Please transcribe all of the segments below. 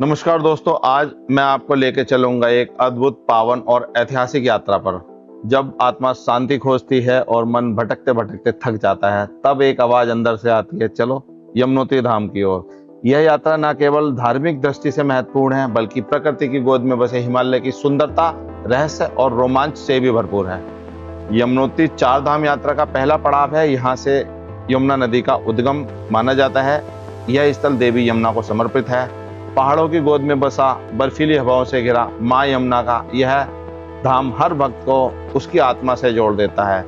नमस्कार दोस्तों, आज मैं आपको लेके चलूंगा एक अद्भुत, पावन और ऐतिहासिक यात्रा पर। जब आत्मा शांति खोजती है और मन भटकते भटकते थक जाता है, तब एक आवाज अंदर से आती है, चलो यमुनोत्री धाम की ओर। यह यात्रा न केवल धार्मिक दृष्टि से महत्वपूर्ण है, बल्कि प्रकृति की गोद में बसे हिमालय की सुंदरता, रहस्य और रोमांच से भी भरपूर है। यमुनोत्री चार धाम यात्रा का पहला पड़ाव है। यहाँ से यमुना नदी का उद्गम माना जाता है। यह स्थल देवी यमुना को समर्पित है। पहाड़ों की गोद में बसा, बर्फीली हवाओं से घिरा माँ यमुना का यह धाम हर भक्त को उसकी आत्मा से जोड़ देता है।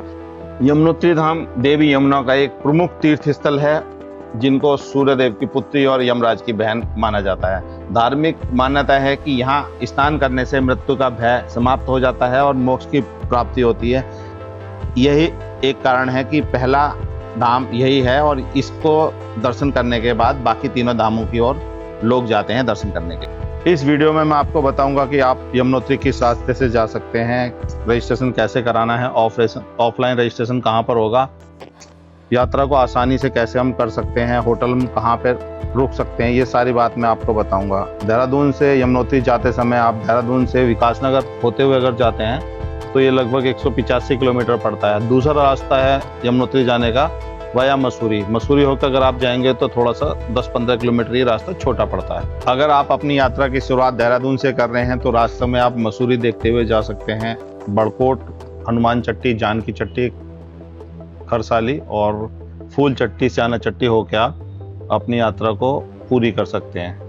यमुनोत्री धाम देवी यमुना का एक प्रमुख तीर्थ स्थल है, जिनको सूर्यदेव की पुत्री और यमराज की बहन माना जाता है। धार्मिक मान्यता है कि यहाँ स्नान करने से मृत्यु का भय समाप्त हो जाता है और मोक्ष की प्राप्ति होती है। यही एक कारण है कि पहला धाम यही है, और इसको दर्शन करने के बाद बाकी तीनों धामों की ओर लोग जाते हैं दर्शन करने के। इस वीडियो में मैं आपको बताऊंगा कि आप यमुनोत्री किस रास्ते से जा सकते हैं, रजिस्ट्रेशन कैसे कराना है, ऑफलाइन रजिस्ट्रेशन कहां पर होगा, यात्रा को आसानी से कैसे हम कर सकते हैं, होटल में कहां पर रुक सकते हैं, ये सारी बात मैं आपको बताऊंगा। देहरादून से यमुनोत्री जाते समय आप देहरादून से विकासनगर होते हुए अगर जाते हैं तो ये लगभग 185 किलोमीटर पड़ता है। दूसरा रास्ता है यमुनोत्री जाने का वाया मसूरी होकर अगर आप जाएंगे तो थोड़ा सा 10-15 किलोमीटर ये रास्ता छोटा पड़ता है। अगर आप अपनी यात्रा की शुरुआत देहरादून से कर रहे हैं तो रास्ते में आप मसूरी देखते हुए जा सकते हैं। बड़कोट, हनुमान चट्टी, जानकी चट्टी, खरसाली और फूल चट्टी, स्याना चट्टी होकर आप अपनी यात्रा को पूरी कर सकते हैं।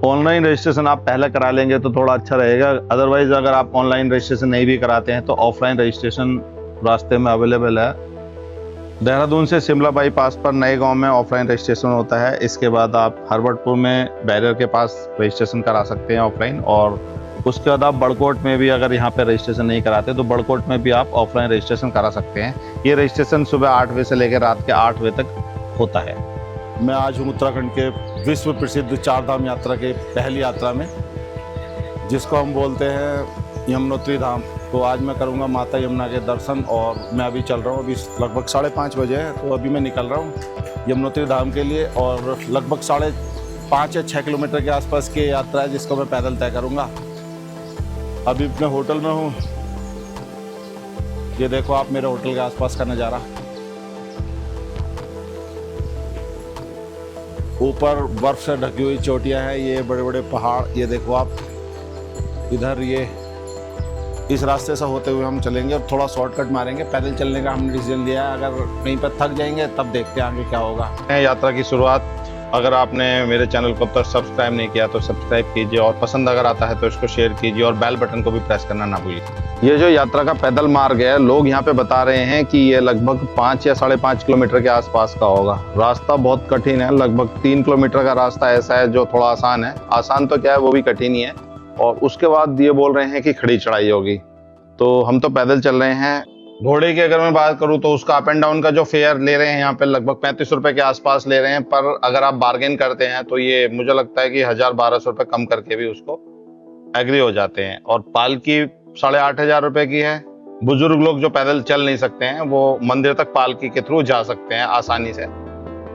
ऑनलाइन रजिस्ट्रेशन आप पहले करा लेंगे तो थोड़ा अच्छा रहेगा। अदरवाइज अगर आप ऑनलाइन रजिस्ट्रेशन नहीं भी कराते हैं तो ऑफलाइन रजिस्ट्रेशन रास्ते में अवेलेबल है। देहरादून से शिमला बाईपास पर नए गांव में ऑफलाइन रजिस्ट्रेशन होता है। इसके बाद आप हरबटपुर में बैरियर के पास रजिस्ट्रेशन करा सकते हैं ऑफलाइन, और उसके बाद आप बड़कोट में भी अगर यहाँ पे रजिस्ट्रेशन नहीं कराते तो बड़कोट में भी आप ऑफलाइन रजिस्ट्रेशन करा सकते हैं। ये रजिस्ट्रेशन सुबह 8 बजे से लेकर रात के 8 बजे तक होता है। मैं आज हूँ उत्तराखंड के विश्व प्रसिद्ध चार धाम यात्रा के पहली यात्रा में, जिसको हम बोलते हैं यमुनोत्री धाम। तो आज मैं करूंगा माता यमुना के दर्शन, और मैं अभी चल रहा हूँ, अभी लगभग 5:30 बजे है, तो अभी मैं निकल रहा हूँ यमुनोत्री धाम के लिए। और लगभग 5.5 या 6 किलोमीटर के आसपास की यात्रा है, जिसको मैं पैदल तय करूँगा। अभी मैं होटल में हूँ, ये देखो आप मेरे होटल के आसपास का नज़ारा। ऊपर बर्फ से ढकी हुई चोटियाँ हैं, ये बड़े बड़े पहाड़, ये देखो आप इधर। ये इस रास्ते से होते हुए हम चलेंगे और थोड़ा शॉर्टकट मारेंगे। पैदल चलने का हमने डिसीजन लिया है, अगर कहीं पर थक जाएंगे तब देखते हैं आगे क्या होगा। यात्रा की शुरुआत, अगर आपने मेरे चैनल को अब तक सब्सक्राइब नहीं किया तो सब्सक्राइब कीजिए, और पसंद अगर आता है तो इसको शेयर कीजिए, और बेल बटन को भी प्रेस करना ना भूलिए। ये जो यात्रा का पैदल मार्ग है, लोग यहाँ पे बता रहे हैं कि ये लगभग 5 या 5.5 किलोमीटर के आसपास का होगा। रास्ता बहुत कठिन है, लगभग 3 किलोमीटर का रास्ता ऐसा है जो थोड़ा आसान है। आसान तो क्या है, वो भी कठिन ही है। और उसके बाद ये बोल रहे हैं कि खड़ी चढ़ाई होगी, तो हम तो पैदल चल रहे हैं। घोड़े की अगर मैं बात करूं तो उसका अप एंड डाउन का जो फेयर ले रहे हैं यहाँ पे लगभग 35 रुपए के आसपास ले रहे हैं, पर अगर आप बार्गेन करते हैं तो ये मुझे लगता है कि 1000-1200 रुपए कम करके भी उसको एग्री हो जाते हैं। और पालकी 8500 रुपए की है। बुजुर्ग लोग जो पैदल चल नहीं सकते हैं वो मंदिर तक पालकी के थ्रू जा सकते हैं आसानी से।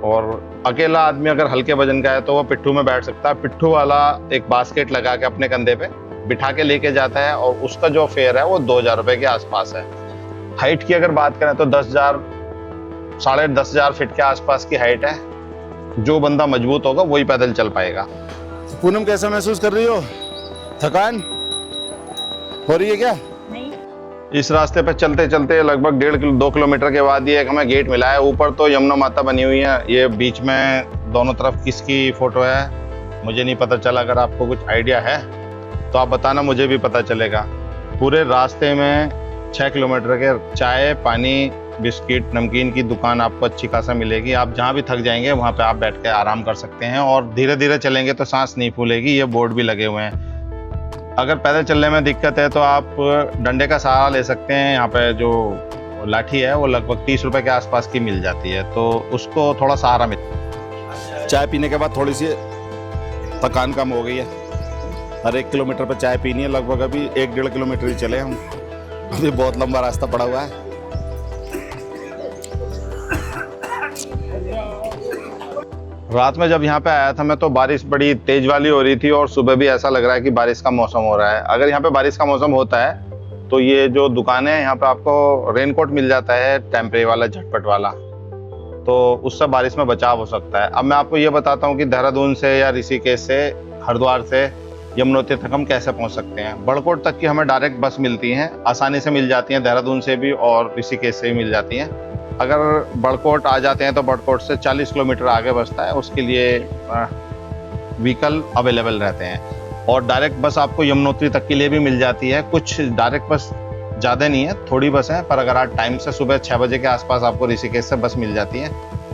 और अकेला आदमी अगर हल्के वजन का है तो वो पिट्ठू में बैठ सकता है। पिट्ठू वाला एक बास्केट लगा के अपने कंधे पे बिठा के लेके जाता है, और उसका जो फेयर है वो 2000 रुपए के आसपास है। हाइट की अगर बात करें तो 10,000-10,500 फीट के आसपास की हाइट है। जो बंदा मजबूत होगा वही पैदल चल पाएगा। पूनम, कैसा महसूस कर रही हो? थकान हो रही है क्या? नहीं। इस रास्ते पे चलते चलते लगभग 1.5-2 किलोमीटर के बाद ये एक हमें गेट मिला है। ऊपर तो यमुना माता बनी हुई है, ये बीच में दोनों तरफ किसकी फोटो है मुझे नहीं पता चला। अगर आपको कुछ आइडिया है तो आप बताना, मुझे भी पता चलेगा। पूरे रास्ते में 6 किलोमीटर के चाय, पानी, बिस्किट, नमकीन की दुकान आपको अच्छी खासा मिलेगी। आप जहाँ भी थक जाएंगे वहाँ पे आप बैठ के आराम कर सकते हैं, और धीरे धीरे चलेंगे तो सांस नहीं फूलेगी। ये बोर्ड भी लगे हुए हैं। अगर पैदल चलने में दिक्कत है तो आप डंडे का सहारा ले सकते हैं। यहाँ पे जो लाठी है वो लगभग 30 रुपए के आसपास की मिल जाती है, तो उसको थोड़ा सहारा मिलता है। चाय पीने के बाद थोड़ी सी थकान कम हो गई है। हर 1 किलोमीटर पर चाय पीनी है। लगभग अभी 1-1.5 किलोमीटर ही चले हम, अभी बहुत लंबा रास्ता पड़ा हुआ है। रात में जब यहाँ पे आया था मैं तो बारिश बड़ी तेज वाली हो रही थी और सुबह भी ऐसा लग रहा है कि बारिश का मौसम हो रहा है। अगर यहाँ पे बारिश का मौसम होता है तो ये जो दुकानें हैं यहाँ पे आपको रेनकोट मिल जाता है टेम्परेरी वाला, झटपट वाला, तो उससे बारिश में बचाव हो सकता है। अब मैं आपको ये बताता हूँ कि देहरादून से या ऋषिकेश से, हरिद्वार से यमुनोत्री तक हम कैसे पहुँच सकते हैं। बड़कोट तक की हमें डायरेक्ट बस मिलती हैं, आसानी से मिल जाती हैं, देहरादून से भी और ऋषिकेश से भी मिल जाती हैं। अगर बड़कोट आ जाते हैं तो बड़कोट से 40 किलोमीटर आगे बसता है, उसके लिए व्हीकल अवेलेबल रहते हैं। और डायरेक्ट बस आपको यमुनोत्री तक के लिए भी मिल जाती है। कुछ डायरेक्ट बस ज़्यादा नहीं है, थोड़ी बस है, पर अगर आप टाइम से सुबह 6 बजे के आसपास आपको ऋषिकेश से बस मिल जाती है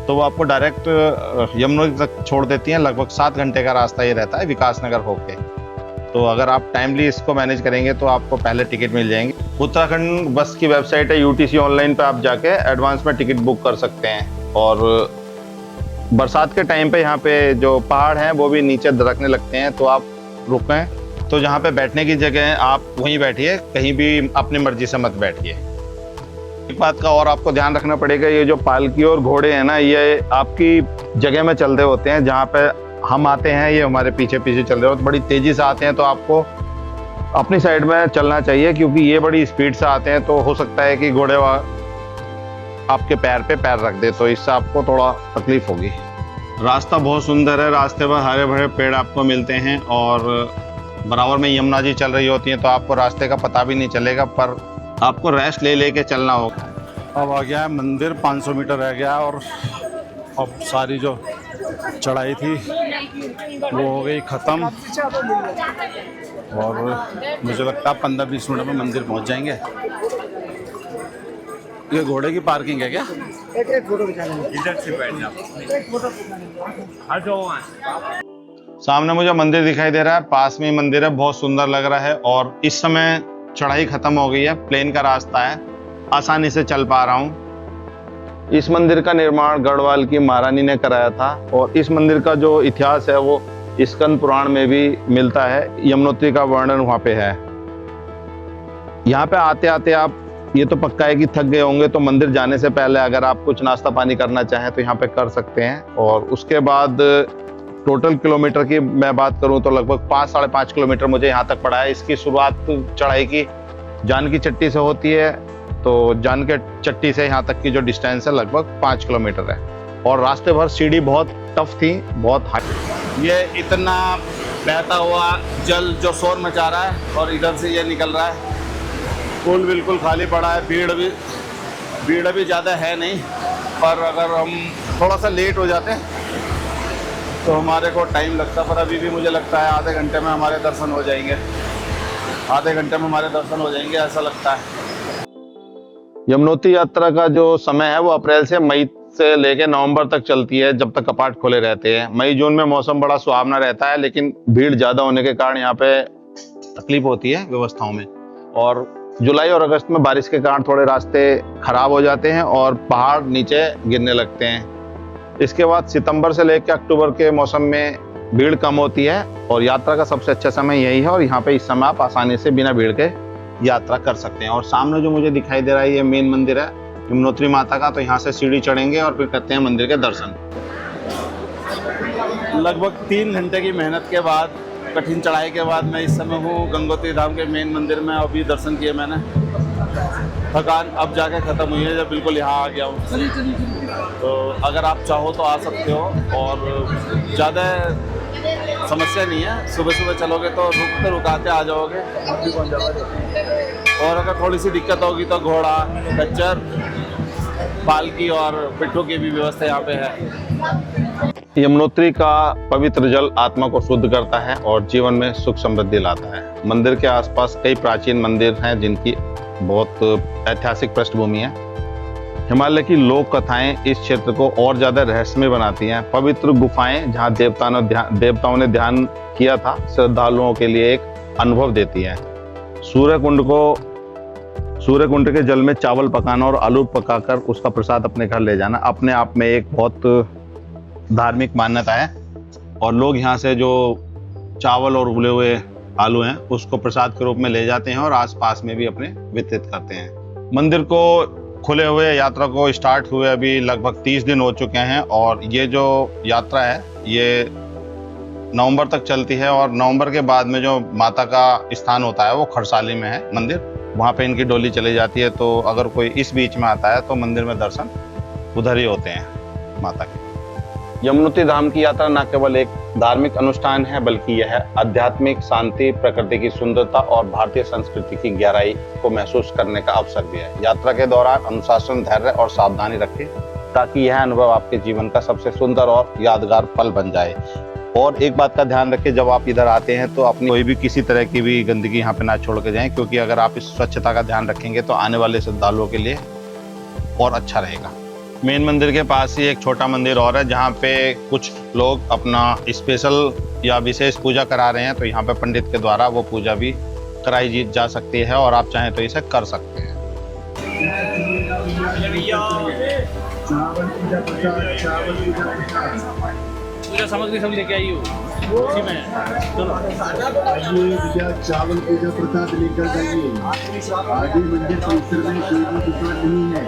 तो वो आपको डायरेक्ट यमुनोत्री तक छोड़ देती हैं। लगभग 7 घंटे का रास्ता ये रहता है विकास नगर होके। तो अगर आप टाइमली इसको मैनेज करेंगे तो आपको पहले टिकट मिल जाएंगे। उत्तराखंड बस की वेबसाइट है UTC ऑनलाइन पे, आप जाके एडवांस में टिकट बुक कर सकते हैं। और बरसात के टाइम पे यहाँ पे जो पहाड़ हैं वो भी नीचे दरकने लगते हैं, तो आप रुकें तो जहाँ पे बैठने की जगह है आप वहीं बैठिए, कहीं भी अपनी मर्जी से मत बैठिए। एक बात का और आपको ध्यान रखना पड़ेगा, ये जो पालकी और घोड़े हैं ना, ये आपकी जगह में चल रहे होते हैं। जहाँ पे हम आते हैं ये हमारे पीछे पीछे चल रहे हो, तो बड़ी तेजी से आते हैं, तो आपको अपनी साइड में चलना चाहिए क्योंकि ये बड़ी स्पीड से आते हैं। तो हो सकता है कि घोड़े आपके पैर पे पैर रख दे, तो इससे आपको थोड़ा तकलीफ होगी। रास्ता बहुत सुंदर है, रास्ते पर हरे भरे पेड़ आपको मिलते हैं और बराबर में यमुना जी चल रही होती हैं, तो आपको रास्ते का पता भी नहीं चलेगा, पर आपको रेस्ट ले लेके चलना होगा। अब आ गया है मंदिर, 500 मीटर रह गया और अब सारी जो चढ़ाई थी वो हो गई ख़त्म और मुझे लगता है 15-20 मिनट में मंदिर पहुंच जाएंगे। ये घोड़े की पार्किंग है क्या? एक फोटो खिंचा लेंगे, इधर से बैठ जाओ, एक फोटो खिंचा लेंगे। आ जाओ। सामने मुझे मंदिर दिखाई दे रहा है, पास में ही मंदिर है, बहुत सुंदर लग रहा है। और इस समय चढ़ाई खत्म हो गई है, प्लेन का रास्ता है, आसानी से चल पा रहा हूँ। इस मंदिर का निर्माण गढ़वाल की महारानी ने कराया था और इस मंदिर का जो इतिहास है वो स्कंद पुराण में भी मिलता है। यमुनोत्री का वर्णन वहाँ पे है। यहाँ पे आते आते आप ये तो पक्का है कि थक गए होंगे, तो मंदिर जाने से पहले अगर आप कुछ नाश्ता पानी करना चाहें तो यहाँ पे कर सकते हैं। और उसके बाद टोटल किलोमीटर की मैं बात करूँ तो लगभग 5-5.5 किलोमीटर मुझे यहाँ तक पड़ा है। इसकी शुरुआत चढ़ाई की जानकी चट्टी से होती है, तो जानकी चट्टी से यहाँ तक की जो डिस्टेंस है लगभग 5 किलोमीटर है। और रास्ते भर सीढ़ी बहुत टफ थी, बहुत हाई। ये इतना बहता हुआ जल जो शोर मचा रहा है और इधर से ये निकल रहा है। पुल बिल्कुल खाली पड़ा है, भीड़ भी ज़्यादा है नहीं, पर अगर हम थोड़ा सा लेट हो जाते हैं तो हमारे को टाइम लगता, पर अभी भी मुझे लगता है आधे घंटे में हमारे दर्शन हो जाएंगे, ऐसा लगता है। यमुनोत्री यात्रा का जो समय है वो अप्रैल से मई से लेके नवंबर तक चलती है, जब तक कपाट खुले रहते हैं। मई जून में मौसम बड़ा सुहावना रहता है, लेकिन भीड़ ज़्यादा होने के कारण यहाँ पे तकलीफ होती है व्यवस्थाओं में। और जुलाई और अगस्त में बारिश के कारण थोड़े रास्ते खराब हो जाते हैं और पहाड़ नीचे गिरने लगते हैं। इसके बाद सितंबर से लेकर अक्टूबर के मौसम में भीड़ कम होती है और यात्रा का सबसे अच्छा समय यही है। और यहाँ पे इस समय आप आसानी से बिना भीड़ के यात्रा कर सकते हैं। और सामने जो मुझे दिखाई दे रहा है ये मेन मंदिर है यमुनोत्री माता का, तो यहाँ से सीढ़ी चढ़ेंगे और फिर करते हैं मंदिर के दर्शन। लगभग 3 घंटे की मेहनत के बाद, कठिन चढ़ाई के बाद मैं इस समय हूँ गंगोत्री धाम के मेन मंदिर में। अभी दर्शन किए मैंने, थकान अब जाके ख़त्म हुई है, जब बिल्कुल यहाँ आ गया हूँ। तो अगर आप चाहो तो आ सकते हो और ज़्यादा समस्या नहीं है। सुबह सुबह चलोगे तो रुकते रुकाते आ जाओगे और अगर थोड़ी सी दिक्कत होगी तो घोड़ा, खच्चर, पालकी और पिट्ठू की भी व्यवस्था यहाँ पे है। यमुनोत्री का पवित्र जल आत्मा को शुद्ध करता है और जीवन में सुख समृद्धि लाता है। मंदिर के आसपास कई प्राचीन मंदिर हैं जिनकी बहुत ऐतिहासिक पृष्ठभूमि है। हिमालय की लोक कथाएं इस क्षेत्र को और ज्यादा रहस्यमय बनाती हैं। पवित्र गुफाएं जहां देवताओं ने ध्यान किया था, श्रद्धालुओं के लिए एक अनुभव देती हैं। सूर्य कुंड के जल में चावल पकाना और आलू पकाकर उसका प्रसाद अपने घर ले जाना अपने आप में एक बहुत धार्मिक मान्यता है। और लोग यहाँ से जो चावल और उबले हुए आलू हैं उसको प्रसाद के रूप में ले जाते हैं और आसपास में भी अपने वितरित करते हैं। मंदिर को खुले हुए यात्रा को स्टार्ट हुए अभी लगभग 30 दिन हो चुके हैं और ये जो यात्रा है ये नवंबर तक चलती है और नवंबर के बाद में जो माता का स्थान होता है वो खरसाली में है मंदिर, वहाँ पे इनकी डोली चली जाती है। तो अगर कोई इस बीच में आता है तो मंदिर में दर्शन उधर ही होते हैं माता के। यमुनोत्री धाम की यात्रा न केवल एक धार्मिक अनुष्ठान है बल्कि यह आध्यात्मिक शांति, प्रकृति की सुंदरता और भारतीय संस्कृति की गहराई को महसूस करने का अवसर भी है। यात्रा के दौरान अनुशासन, धैर्य और सावधानी रखें ताकि यह अनुभव आपके जीवन का सबसे सुंदर और यादगार पल बन जाए। और एक बात का ध्यान रखें, जब आप इधर आते हैं तो अपनी कोई भी किसी तरह की भी गंदगी यहाँ पे ना छोड़ के जाएं, क्योंकि अगर आप इस स्वच्छता का ध्यान रखेंगे तो आने वाले श्रद्धालुओं के लिए और अच्छा रहेगा। मेन मंदिर के पास ही एक छोटा मंदिर और है जहाँ पे कुछ लोग अपना स्पेशल या विशेष पूजा करा रहे हैं, तो यहाँ पे पंडित के द्वारा वो पूजा भी कराई जा सकती है और आप चाहें तो इसे कर सकते हैं। पूजा सामग्री सब लेके आई हो उसी में चलो। चावल पूजा प्रसाद लेकर जाइए। आगे मंदिर परिसर में कोई भी दुकान नहीं है,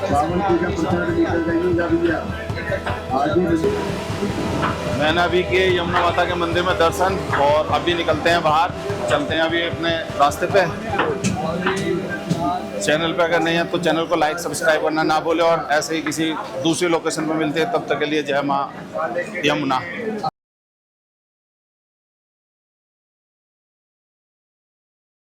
चावल पूजा प्रसाद लेकर जाइएगा भैया। आगे मैंने अभी किए यमुना माता के मंदिर में दर्शन और अभी निकलते हैं बाहर, चलते हैं अभी अपने रास्ते पे। चैनल पे अगर नहीं है तो चैनल को लाइक सब्सक्राइब करना ना भूलें और ऐसे ही किसी दूसरी लोकेशन पे मिलते हैं। तब तक के लिए जय माँ यमुना।